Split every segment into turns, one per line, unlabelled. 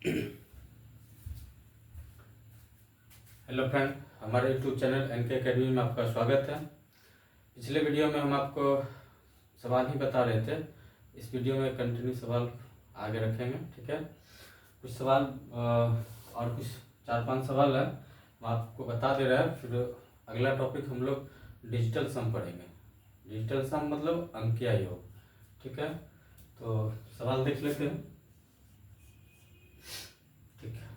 Hello friend, हमारे YouTube channel N K academy में आपका स्वागत है। पिछले वीडियो में हम आपको सवाल ही बता रहे थे। इस वीडियो में कंटिन्यू सवाल आगे रखेंगे, ठीक है। कुछ सवाल और कुछ 4-5 सवाल है, हम आपको बता दे रहे हैं। फिर अगला टॉपिक हम लोग डिजिटल सम पढ़ेंगे। डिजिटल सम मतलब अंकीय योग, ठीक है। तो सवाल देख लेते हैं, ठीक है।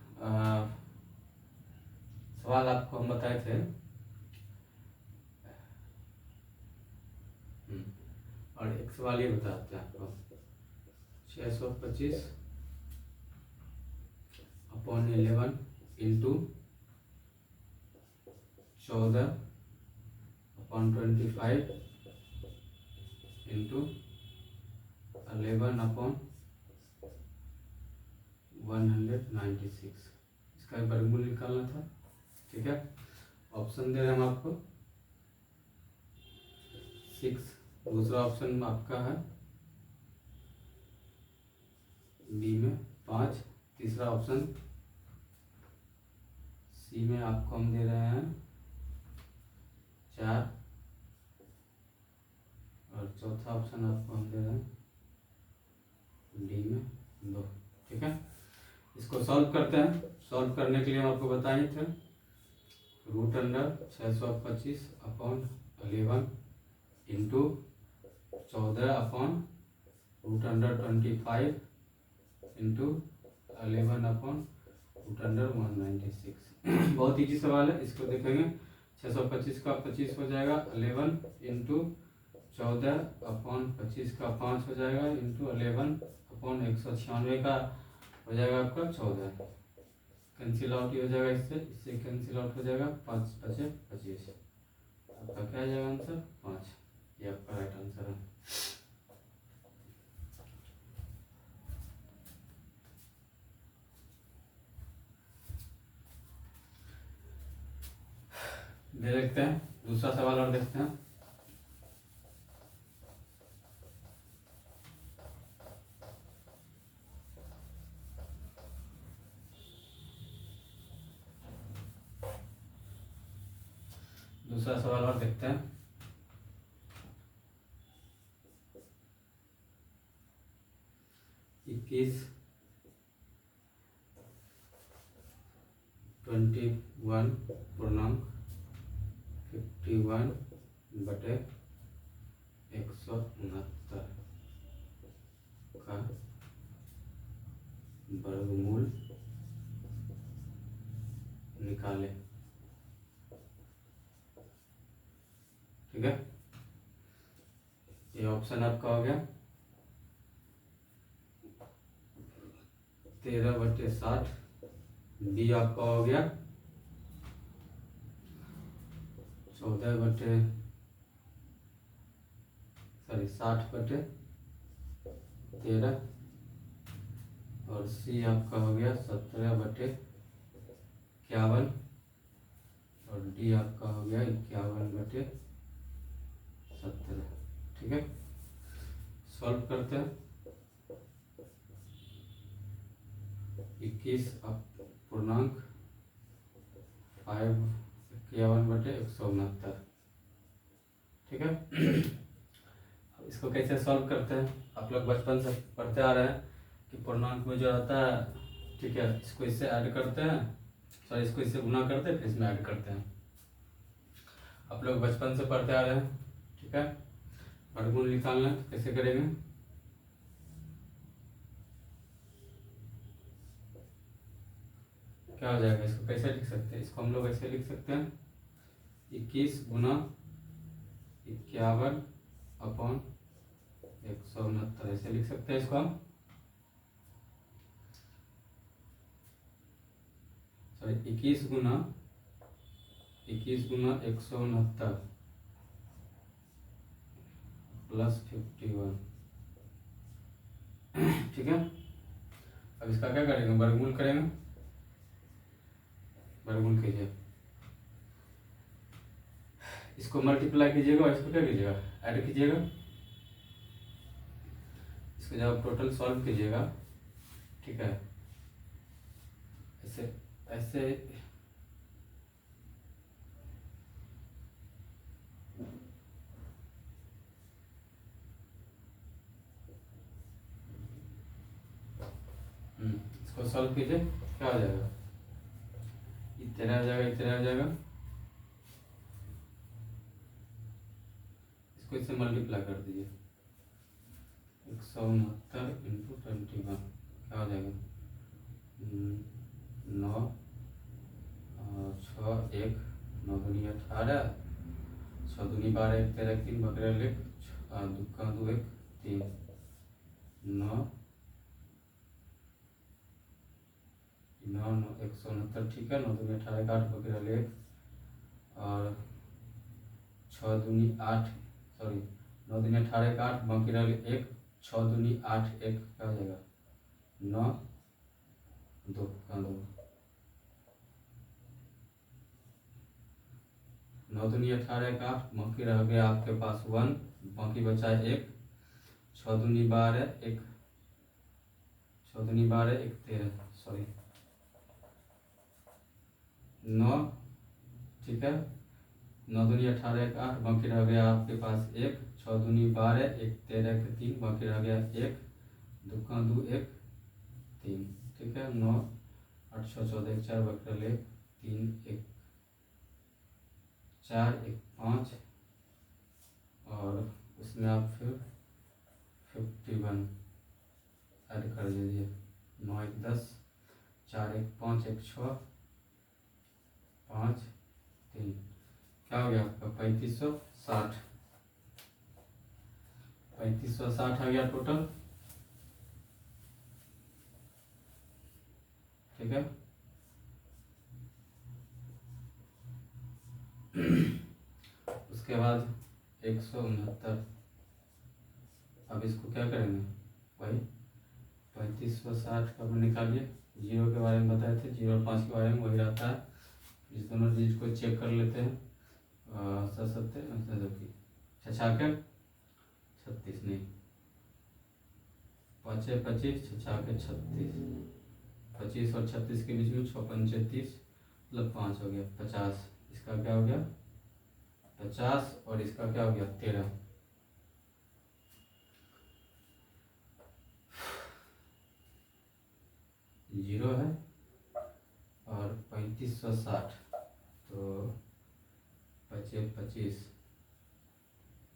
सवाल आपको हम बताए थे, और एक सवाल ये बताते हैं आपको, 625 upon 11 into 14 upon 25 into 11 upon 196, इसका वर्गमूल निकालना था, ठीक है। ऑप्शन दे रहे हैं हम आपको 6, दूसरा ऑप्शन आपका है बी में 5, तीसरा ऑप्शन सी में आपको हम दे रहे हैं 4, और चौथा ऑप्शन आपको हम दे रहे हैं डी में 2, ठीक है। इसको सॉल्व करते हैं। सॉल्व करने के लिए हम आपको बताए थे √625 upon 11 into 14 upon √125 into 11 upon √196। बहुत ईजी सवाल है, इसको देखेंगे। 625 का 25 हो जाएगा, 11 इंटू 14 अपॉन 25 का 5 हो जाएगा, इंटू 11 अपॉन 196 का हो जाएगा आपका 14। कैंसिल आउट ही हो जाएगा, इससे कैंसिल आउट हो जाएगा, 5 बचे 25। आपका क्या आ जाएगा आंसर? 5। ये आपका राइट आंसर है। देखते हैं दूसरा सवाल और देखते हैं। दूसरा सवाल और देखते हैं। इक्कीस 21 पूर्णांक 51 बटे 169 का वर्गमूल निकाले, ठीक है। ये ऑप्शन आपका हो गया 13/60, बी आपका हो गया 60/13, और सी आपका हो गया 17/51, और डी आपका हो गया 51/17, ठीक है। सॉल्व करते हैं। 21 पूर्णांक 51/169, ठीक है। अब इसको कैसे सॉल्व करते हैं? आप लोग बचपन से पढ़ते आ रहे हैं कि पूर्णांक में जो रहता है, ठीक है, इसको इससे ऐड करते हैं, सॉरी इसको इससे गुना करते हैं, फिर इसमें ऐड करते हैं। आप लोग बचपन से पढ़ते आ रहे हैं, ठीक है। वर्गमूल निकालना कैसे करेंगे? क्या हो जाएगा? इसको कैसे लिख सकते हैं? इसको हम लोग ऐसे लिख सकते हैं 21 गुना 51 अपॉन 169, ऐसे लिख सकते हैं इसको हम। सॉरी 21 गुना 169 प्लस 51, ठीक है। अब इसका क्या करेंगे? वर्गमूल करेंगे। वर्गमूल कीजिए, इसको मल्टीप्लाई कीजिएगा और इसको क्या कीजिएगा? ऐड कीजिएगा। इसको जब टोटल सॉल्व कीजिएगा, ठीक है, ऐसे ऐसे इसको सॉल्व कीजिए, क्या हो जाएगा, इतना आ जाएगा, इतना आ जाएगा, इसको इससे मल्टीप्लाई कर दीजिए, 169 इंटू 21 क्या हो जाएगा, 9 6 1 9 दूनी 18, 6 दूनी 12 1 13 3 बकरा लिख, दुक्का 2 1 3 9 9 9 169, ठीक है, 9 दूनी 18 8 बकरा लिख, और 6 दूनी 8 सॉरी 9 दूनी 18 8 बकरा लिख 1, 6 दूनी 8 1 क्या हो जाएगा, 9 2 का 2, 9 दूनी 18 का 8 बाकी रह गया आपके पास 1, बाकी बचा 1, 6 दूनी 12 1, 6 दूनी 12 1 13 सॉरी 9, ठीक है, 9 दूनी 18 का 8 बाकी रह गया आपके पास 1, 6 दूनी 12 1 13 के 3 बाकी रह गया 1, 2 का 2 1 3, ठीक है, 9 8 6 14 1 4 बकरा ले 3 1 4 1 5, और उसमें आप फिर 51 ऐड कर दीजिए, 9 1 10 4 1 5 1 6 5 3 क्या हो गया आपका 3560, 3560 आ गया टोटल, ठीक है। उसके बाद 169, अब इसको क्या करेंगे, वही 3560 का निकालिए, जीरो के बारे में बताए थे, 0 और 5 के बारे में वही रहता है, इस दोनों चीज को चेक कर लेते हैं, 70 छछाके 36 नहीं 5 25 छछाके 36, 25 और 36 के बीच में 6 5 30 मतलब 5 हो गया 50, इसका क्या हो गया 50, और इसका क्या हो गया 13, जीरो है, और 3560 तो 25 25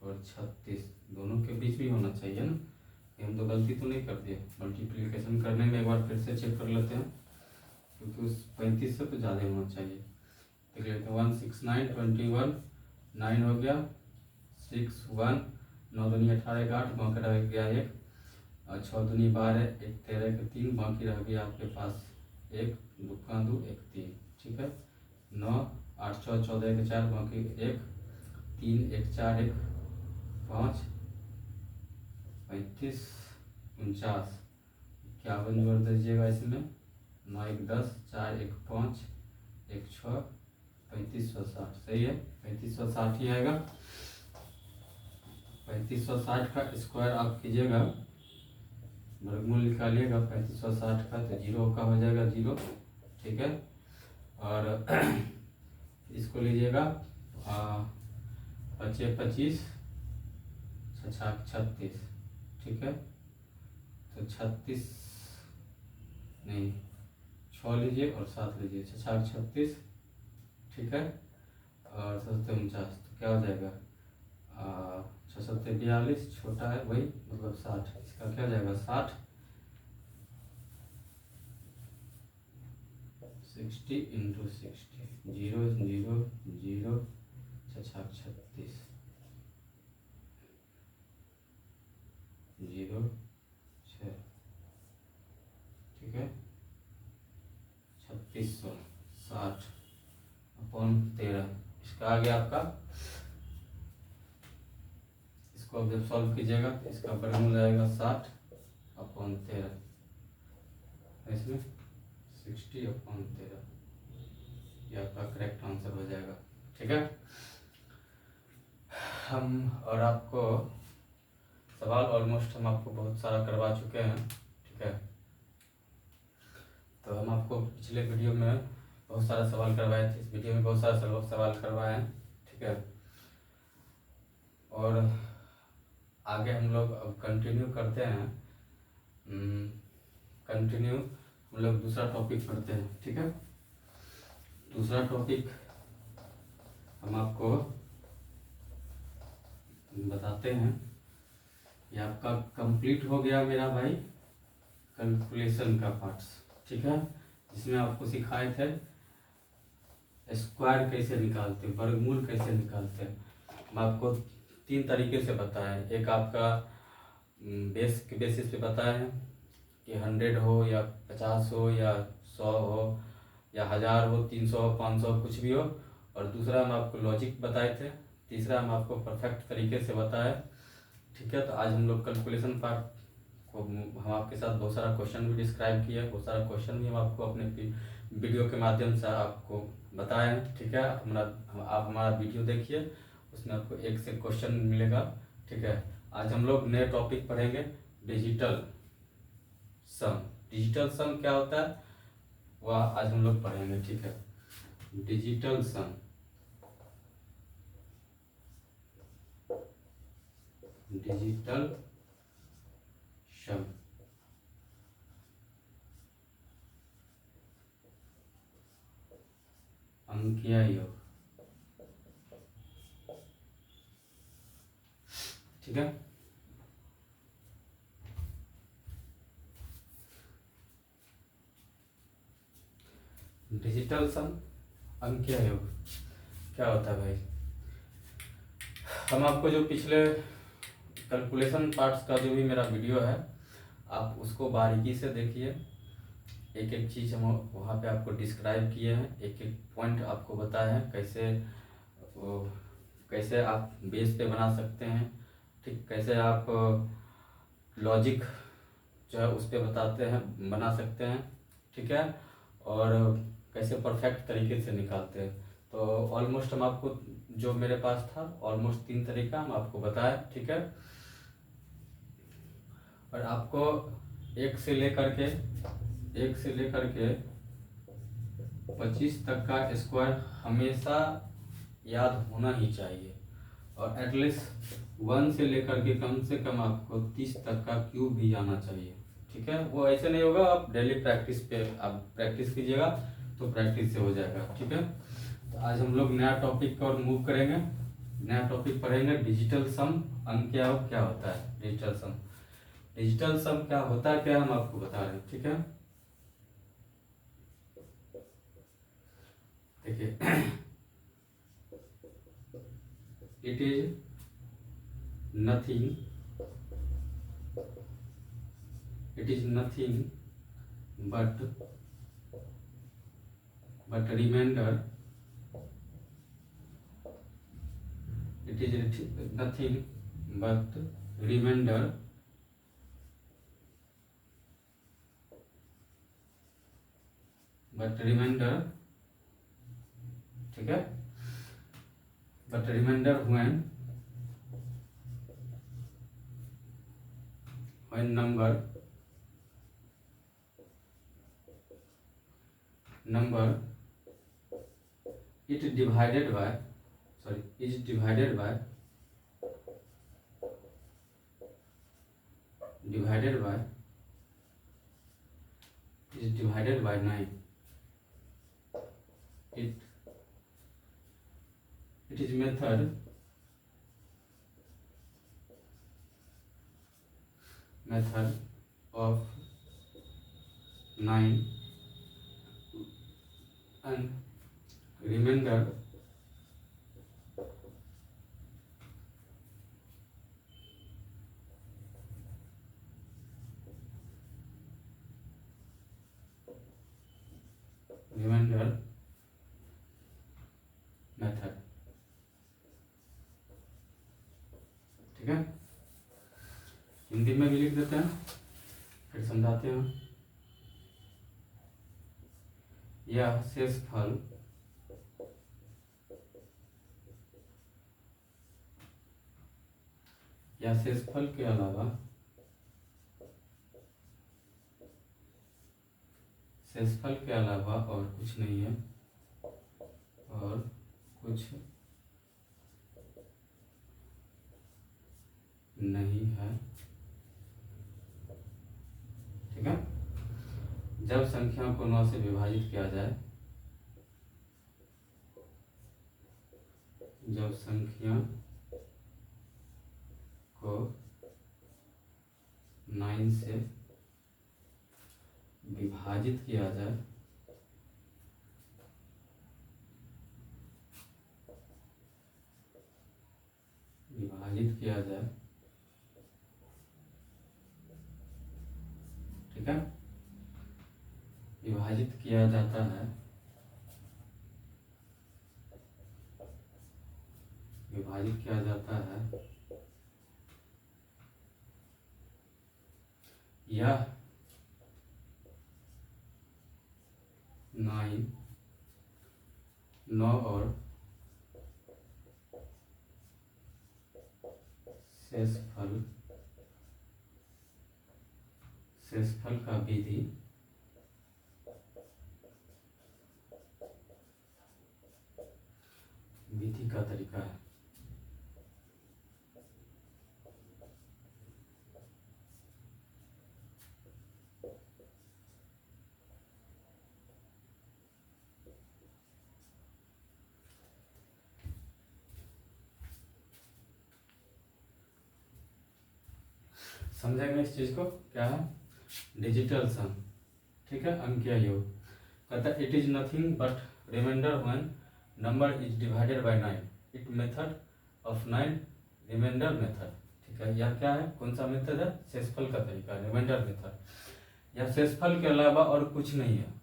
और 36 दोनों के बीच में होना चाहिए ना, हम तो गलती तो नहीं कर दिए, मल्टीप्लिकेशन करने में एक बार फिर से चेक कर लेते हैं, क्योंकि उस 35 से तो ज़्यादा होना चाहिए, देख लेते हैं, 169 21 9 हो गया 6 1 9 दूनी 18 का 8 बाकी रह गया 1, और 6 दूनी 12 1 13 के 3 बाकी रह गया आपके पास 1 2 का 2 1 3, ठीक है, 9 8 6 14 के 4 बाकी 1 3 1 4 1 5 35 49, 51 जोड़ दीजिएगा इसमें, 9 1 10 4 1 5 1 6 3560, सही है, 3560 ही आएगा, 3560 का स्क्वायर आप कीजिएगा, वर्गमूल निकालिएगा 3560 का, तो 0 का हो जाएगा 0, ठीक है, और इसको लीजिएगा 25 25 36, ठीक है, तो 36 नहीं 6 लीजिए और 7 लीजिए, 36, ठीक है, और 49, तो क्या हो जाएगा 6 7 42, छोटा है वही मतलब 60, इसका क्या हो जाएगा 60 60 इंटू 60 0 0 0 36 0 6, ठीक है, 3660 अपॉन 13, इसका आ गया आपका, इसको अब जब सॉल्व कीजिएगा तो इसका वर्गमूल आएगा 60 अपॉन 13, इसमें 60 अपॉन 13, ये आपका करेक्ट आंसर हो जाएगा, ठीक है। हम और आपको सवाल ऑलमोस्ट हम आपको बहुत सारा करवा चुके हैं, ठीक है, तो तो हम आपको पिछले वीडियो में बहुत सारा सवाल करवाए थे, इस वीडियो में बहुत सारा सवाल करवाए हैं, ठीक है। और आगे हम लोग अब कंटिन्यू करते हैं, कंटिन्यू हम लोग दूसरा टॉपिक पढ़ते हैं, ठीक है। दूसरा टॉपिक हम आपको बताते हैं। ये आपका कंप्लीट हो गया मेरा भाई कैलकुलेशन का पार्ट्स, ठीक है, जिसमें आपको सिखाए थे स्क्वायर कैसे निकालते हैं, वर्गमूल कैसे निकालते हैं। हम आपको 3 तरीके से बताएं। एक आपका बेस के बेसिस पे बताए हैं कि 100 हो या 50 हो या 100 हो या 1000 हो, 300 हो, 500 कुछ भी हो। और दूसरा हम आपको लॉजिक बताए थे। तीसरा हम आपको परफेक्ट तरीके से बताए, ठीक है। तो आज हम लोग कैलकुलेशन पार्ट को हम आपके साथ बहुत सारा क्वेश्चन भी डिस्क्राइब किया, बहुत सारा क्वेश्चन भी हम आपको अपने वीडियो के माध्यम से आपको बताए हैं, ठीक है। आप हमारा वीडियो देखिए, उसमें आपको एक से क्वेश्चन मिलेगा, ठीक है। आज हम लोग नए टॉपिक पढ़ेंगे, डिजिटल सम। डिजिटल सम क्या होता है वह आज हम लोग पढ़ेंगे, ठीक है। डिजिटल सम, डिजिटल सम, अंकीय योग, ठीक है। डिजिटल सम, अंकीय योग क्या होता है भाई। हम आपको जो पिछले कैलकुलेशन पार्ट्स का जो भी मेरा वीडियो है, आप उसको बारीकी से देखिए। एक एक चीज़ हम वहाँ पे आपको डिस्क्राइब किए हैं, एक एक पॉइंट आपको बताया है कैसे आप बेस पे बना सकते हैं, ठीक। कैसे आप लॉजिक जो है उस पर बताते हैं, बना सकते हैं, ठीक है। और कैसे परफेक्ट तरीके से निकालते हैं। तो ऑलमोस्ट हम आपको जो मेरे पास था ऑलमोस्ट 3 तरीका हम आपको बताया, ठीक है। और आपको एक से लेकर के 25 तक का स्क्वायर हमेशा याद होना ही चाहिए। और एटलीस्ट 1 से लेकर के कम से कम आपको 30 तक का क्यूब भी आना चाहिए, ठीक है। वो ऐसे नहीं होगा, आप डेली प्रैक्टिस पे आप प्रैक्टिस कीजिएगा तो प्रैक्टिस से हो जाएगा, ठीक है। तो आज हम लोग नया टॉपिक की ओर मूव करेंगे, नया टॉपिक पढ़ेंगे डिजिटल सम, अंकीय योग क्या होता है। डिजिटल सम, डिजिटल सम क्या होता है, क्या हम आपको बता रहे हैं, ठीक है। देखिए it is nothing, it is nothing but remainder, it is nothing but remainder ठीक है। but remainder when number it divided by is divided by 9. It is method of 9 and remainder method, ठीक है। हिंदी में भी लिख देते हैं, फिर समझाते हैं। यह शेषफल के अलावा शेषफल के अलावा और कुछ नहीं है, और कुछ नहीं है। ठीक है। जब संख्या को 9 से विभाजित किया जाए, जब संख्या को 9 से विभाजित किया जाए, विभाजित किया जाए, ठीक है, विभाजित किया जाता है, विभाजित किया जाता है, यह 9 और शेषफल का विधि का तरीका है। समझेंगे इस चीज को, क्या है डिजिटल सम। ठीक है, अंकीय योग। कहता है it is nothing but reminder when number is divided by 9, it method of 9 reminder method. ठीक है, यह क्या है, कौन सा मेथड है, शेषफल का तरीका, रिमाइंडर मेथड। यह शेषफल के अलावा और कुछ नहीं है।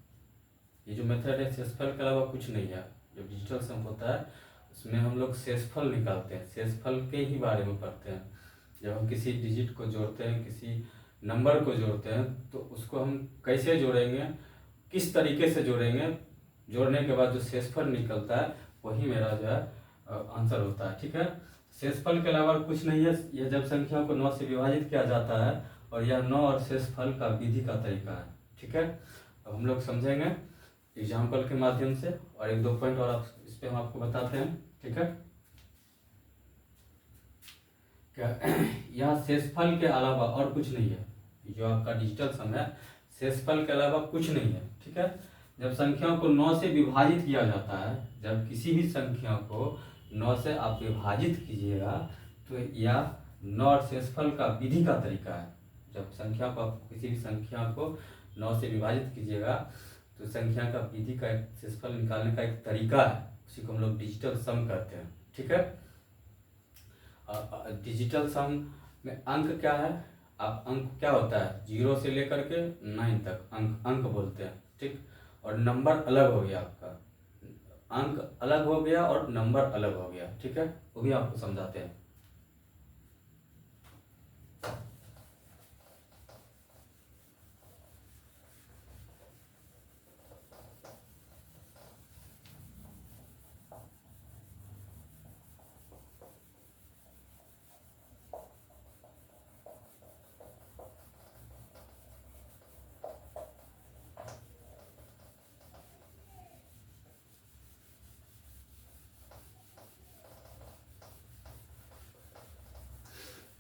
ये जो मेथड है शेषफल के अलावा कुछ नहीं है। जब डिजिटल सम होता है उसमें हम लोग शेषफल निकालते हैं, शेषफल के ही बारे में पढ़ते हैं। जब हम किसी डिजिट को जोड़ते हैं, किसी नंबर को जोड़ते हैं, तो उसको हम कैसे जोड़ेंगे, किस तरीके से जोड़ेंगे, जोड़ने के बाद जो शेषफल निकलता है वही मेरा जो है आंसर होता है। ठीक है, शेषफल के अलावा कुछ नहीं है। यह जब संख्या को 9 से विभाजित किया जाता है, और यह 9 और शेषफल का विधि का तरीका है। ठीक है, अब हम लोग समझेंगे एग्जाम्पल के माध्यम से, और एक दो पॉइंट और इस पे हम आपको बताते हैं। ठीक है, क्या यह शेषफल के अलावा और कुछ नहीं है। जो आपका डिजिटल सम है शेषफल के अलावा कुछ नहीं है। ठीक है, जब संख्या को 9 से विभाजित किया जाता है, जब किसी भी संख्या को 9 से आप विभाजित कीजिएगा, तो यह 9 और शेषफल का विधि का तरीका है। जब संख्या को आप किसी भी संख्या को 9 से विभाजित कीजिएगा, तो संख्या का विधि का एक शेषफल निकालने का एक तरीका है, उसी को हम लोग डिजिटल सम कहते हैं। ठीक है, डिजिटल सम में अंक क्या है, आप अंक क्या होता है 0 से लेकर के 9 तक अंक बोलते हैं। ठीक, और नंबर अलग हो गया, आपका अंक अलग हो गया और नंबर अलग हो गया। ठीक है, वो भी आपको समझाते हैं।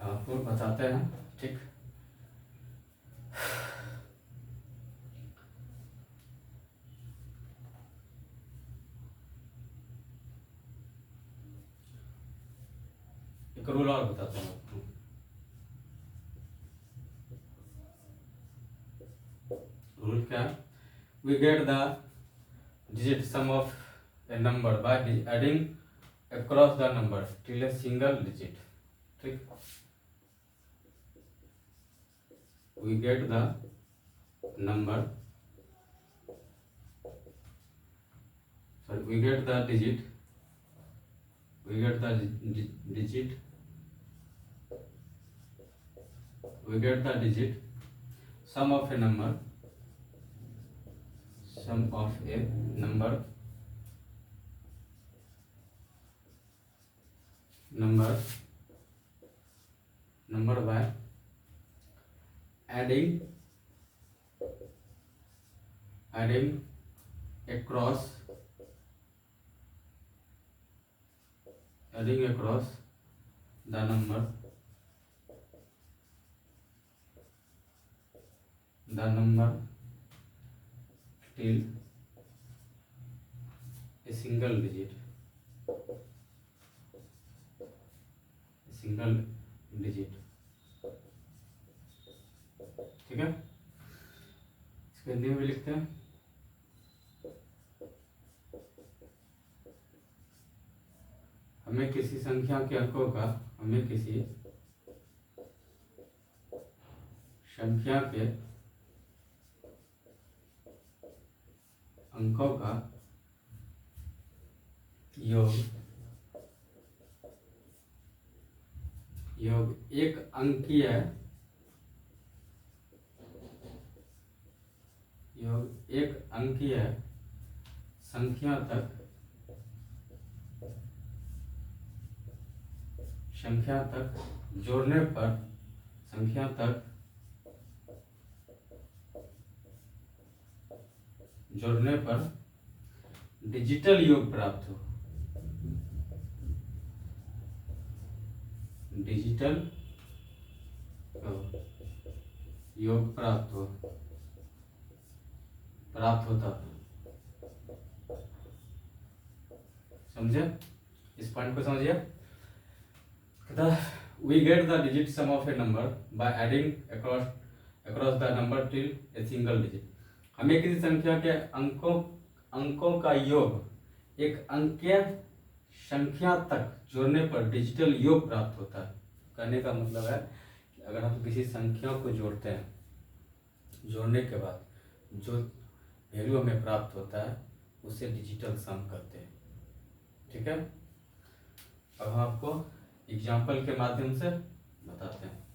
आपको बताते हैं। ठीक, एक रूल और बताता हूँ आपको। रूल क्या है, we get the digit sum of a number by adding across the number till a single digit. ठीक, we get the number, sorry, we get the digit, we get the digit, we get the digit sum of a number, sum of a number, number by adding adding across the number till a single digit, ठीक है। इसको हिंदी में भी लिखते हैं। हमें किसी संख्या के अंकों का योग एक अंकीय संख्या तक जोड़ने पर डिजिटल योग प्राप्त हो। प्राप्त होता। समझे? इस पॉइंट को समझिए। We get the digit sum of a number by adding across the number till a single digit। हमें किसी संख्या के अंकों का योग एक अंकीय संख्या तक जोड़ने पर डिजिटल योग प्राप्त होता है। कहने का मतलब है कि अगर हम किसी संख्या को जोड़ते हैं, जोड़ने के बाद जो वैल्यू हमें प्राप्त होता है उसे डिजिटल सम कहते हैं। ठीक है। अब हम आपको एग्जाम्पल के माध्यम से बताते हैं।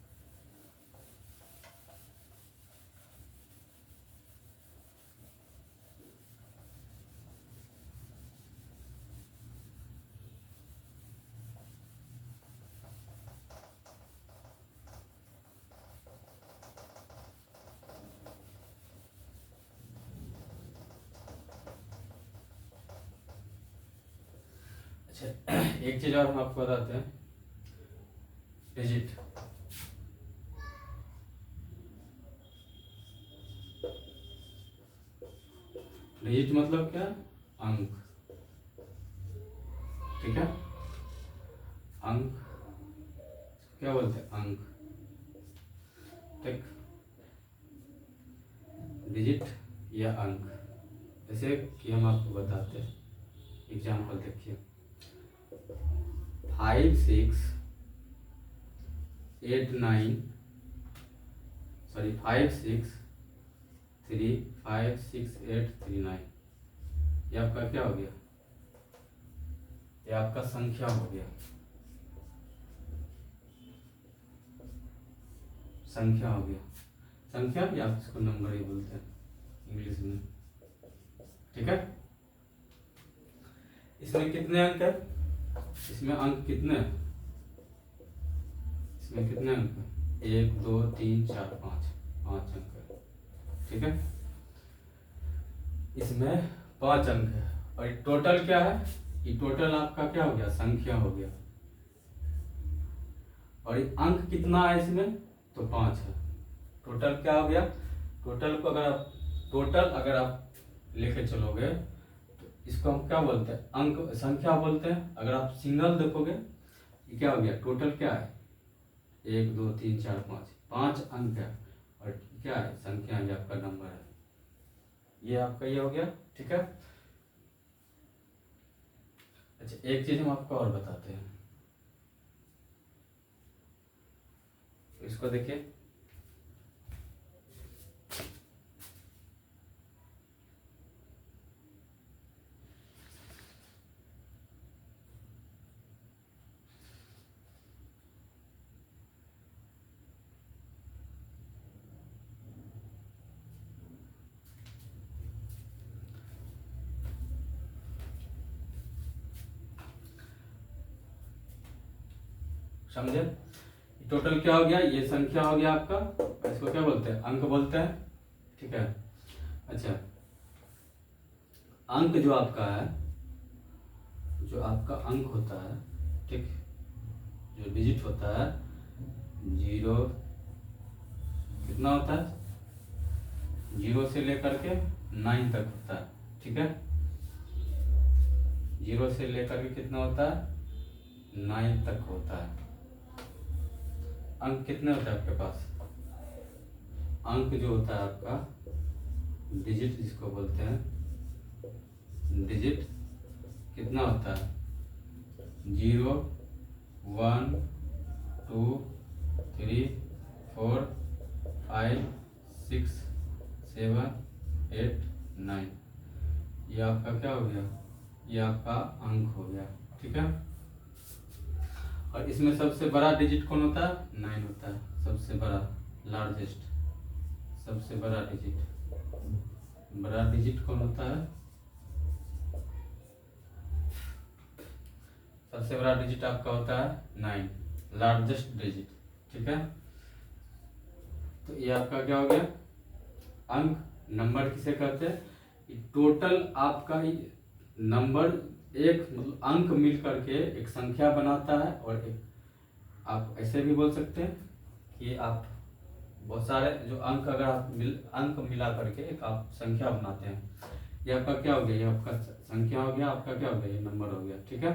अच्छा, एक चीज और हम आपको बताते हैं। डिजिट मतलब क्या? अंक। ठीक है। अंक क्या बोलते हैं? अंक। ठीक। डिजिट या अंक, जैसे कि हम आपको बताते हैं। एग्जाम्पल देखिए, 5 6 8 9 5 6 3 5 6 8 3 9। ये आपका क्या हो गया? ये आपका संख्या हो गया। संख्या या इसको नंबर ही बोलते हैं इंग्लिश में। ठीक है। इसमें कितने अंक है? इसमें अंक कितने हैं? इसमें कितने अंक है? 1 2 3 4 5 अंक है। ठीक है। इसमें 5 अंक है और टोटल क्या है? ये टोटल आपका क्या हो गया? संख्या हो गया। और ये अंक कितना है इसमें? तो 5 है। टोटल क्या हो गया? टोटल को अगर आप लेके चलोगे तो इसको हम क्या बोलते हैं? अंक, संख्या बोलते हैं। अगर आप सिंगल देखोगे ये क्या हो गया? टोटल क्या है? 1 2 3 4 5 अंक है और क्या है? संख्या है, आपका नंबर है। ये आपका ये हो गया। ठीक है। अच्छा, एक चीज हम आपको और बताते हैं। इसको देखिए, समझे? टोटल क्या हो गया? ये संख्या हो गया आपका। इसको क्या बोलते हैं? अंक बोलते हैं। ठीक है। अच्छा, अंक जो आपका है, जो आपका अंक होता है, ठीक, जो डिजिट होता है 0 कितना होता है, 0 से लेकर के 9 तक होता है, ठीक है। 0 से लेकर के कितना होता है, 9 तक होता है। अंक कितने होता है आपके पास, अंक जो होता है आपका डिजिट जिसको बोलते हैं, डिजिट कितना होता है, 0 1 2 3 4 5 6 7 8 9। ये आपका क्या हो गया, ये आपका अंक हो गया, ठीक है। और इसमें सबसे बड़ा डिजिट कौन होता है, 9 होता है, सबसे बड़ा, लार्जेस्ट, सबसे बड़ा डिजिट कौन होता है, सबसे बड़ा डिजिट आपका होता है 9, लार्जेस्ट डिजिट, ठीक है। तो ये आपका क्या हो गया, अंक। नंबर किसे कहते हैं, टोटल आपका नंबर एक मतलब अंक मिल करके एक संख्या बनाता है, और एक आप ऐसे भी बोल सकते हैं कि आप बहुत सारे जो अंक अगर आप अंक मिला करके एक आप संख्या बनाते हैं। ये आपका क्या हो गया, ये आपका संख्या हो गया, आपका क्या हो गया, ये नंबर हो गया, ठीक है।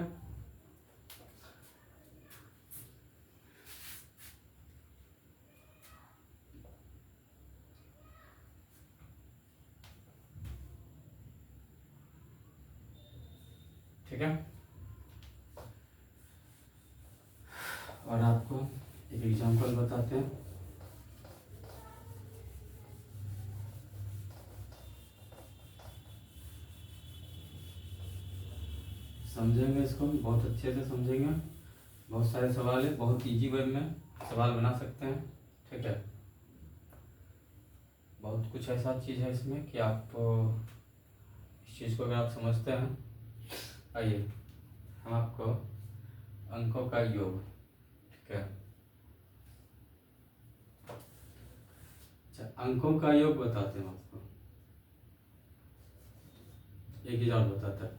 ठीक है। और आपको एक एग्जांपल बताते हैं। समझेंगे इसको बहुत अच्छे से समझेंगे। बहुत सारे सवाल है, बहुत इजी वे में सवाल बना सकते हैं, ठीक है। बहुत कुछ ऐसा चीज़ है इसमें कि आप इस चीज़ को अगर आप समझते हैं। आइए हम आपको अंकों का योग, ठीक है, अच्छा अंकों का योग बताते हैं आपको। एक ही और बताता है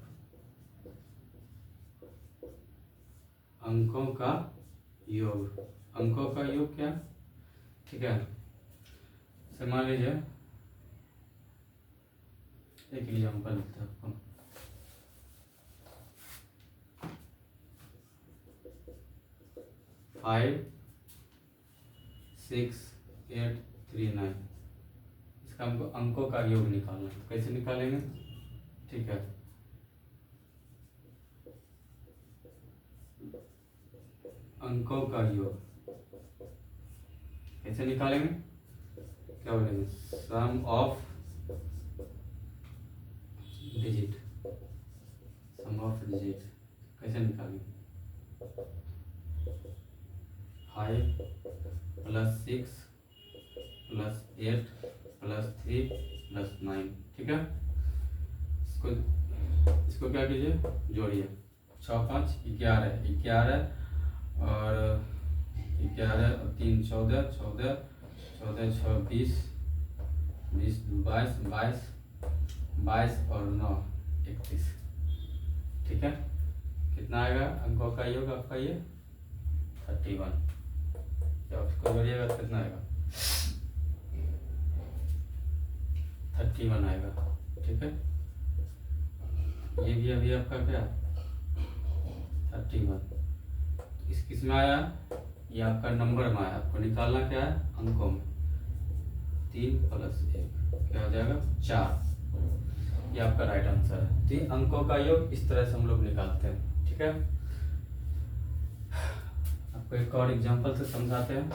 अंकों का योग। अंकों का योग क्या, ठीक है। से मान लीजिए एक एग्जाम्पल लिखते हैं आपको। फाइव 6 8 3 9, इसका हमको अंकों का योग निकालना है। कैसे निकालेंगे, ठीक है। अंकों का योग कैसे निकालेंगे, क्या बोलेंगे, sum of digit, sum of digit कैसे निकालेंगे, 5 + 6 + 8 + 3 + 9, ठीक है। इसको क्या कीजिए, जोड़िए, 6 5 11 11 और 11 और 3 14 14 14 6 20 20 22 22 22 और 9 31, ठीक है। कितना आएगा अंकों का योग आपका, ये 31। जब उसको जोड़िएगा तो कितना आएगा, 31 आएगा, ठीक है। ये भी अभी आपका क्या 31, इस किस में आया, ये आपका नंबर में आया। आपको निकालना क्या है, अंकों में। 3 + 1 क्या हो जाएगा, 4। ये आपका राइट आंसर है। 3 अंकों का योग इस तरह से हम लोग निकालते हैं, ठीक है। आपको एक और एग्जांपल से समझाते हैं।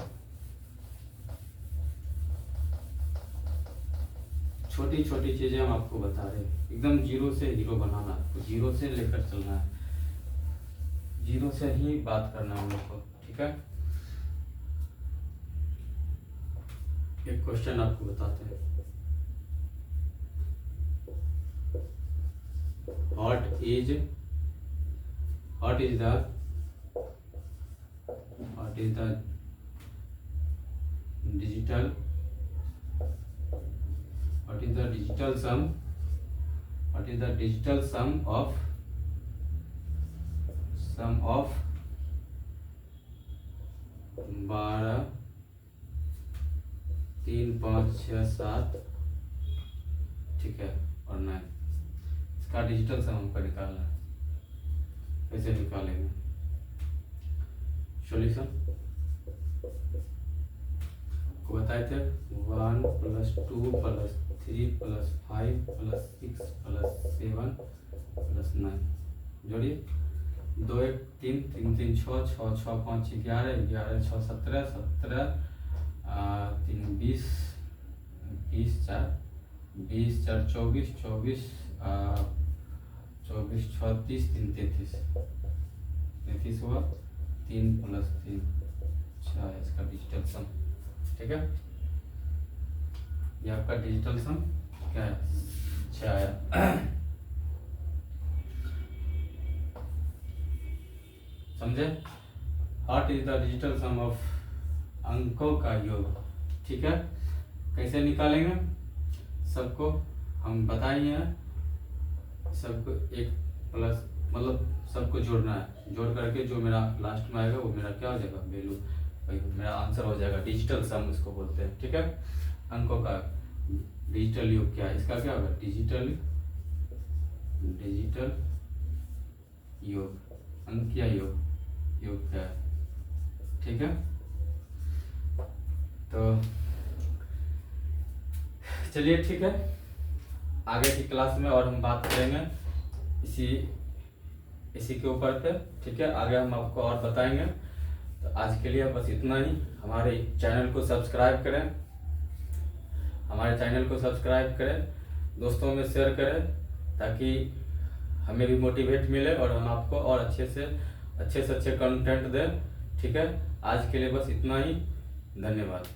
छोटी छोटी चीजें हम आपको बता रहे हैं, एकदम 0 से हीरो बनाना, आपको 0 से लेकर चलना है, 0 से ही बात करना है हम लोग को, ठीक है। एक क्वेश्चन आपको बताते हैं। What is the digital sum what is the digital sum of 12, 3, 5, 6, 7, ठीक है, और 9। इसका डिजिटल सम हमको निकालना है। कैसे निकालेंगे? सॉल्यूशन को बताए थे 1 + 2 + 3 + 5 + 6 + 7 + 9 जोड़िए। 2 1 3 3 3 6 6 6 5 11 11 6 17 17 3 20 20 4 20 4 24 24 24 36 3 33 33 हुआ। 3 + 3 6 इसका डिजिटल सम, ठीक है। ये आपका डिजिटल सम क्या है? 6 आया। समझे? What is the digital sum of अंकों का योग, ठीक है। कैसे निकालेंगे? सबको हम बताएंगे, सबको एक प्लस मतलब सबको जोड़ना है। जोड़ करके जो मेरा लास्ट में आएगा वो मेरा क्या हो जाएगा? वैल्यू, मेरा आंसर हो जाएगा। डिजिटल सम इसको बोलते हैं, ठीक है। अंकों का डिजिटल योग क्या है? इसका क्या होगा? डिजिटल योग, अंकीय योग क्या है, ठीक है। तो चलिए ठीक है, आगे की क्लास में और हम बात करेंगे इसी के ऊपर पे, ठीक है। आगे हम आपको और बताएंगे। तो आज के लिए बस इतना ही। हमारे चैनल को सब्सक्राइब करें, दोस्तों में शेयर करें, ताकि हमें भी मोटिवेट मिले और हम आपको और अच्छे से अच्छे कंटेंट दें, ठीक है। आज के लिए बस इतना ही। धन्यवाद।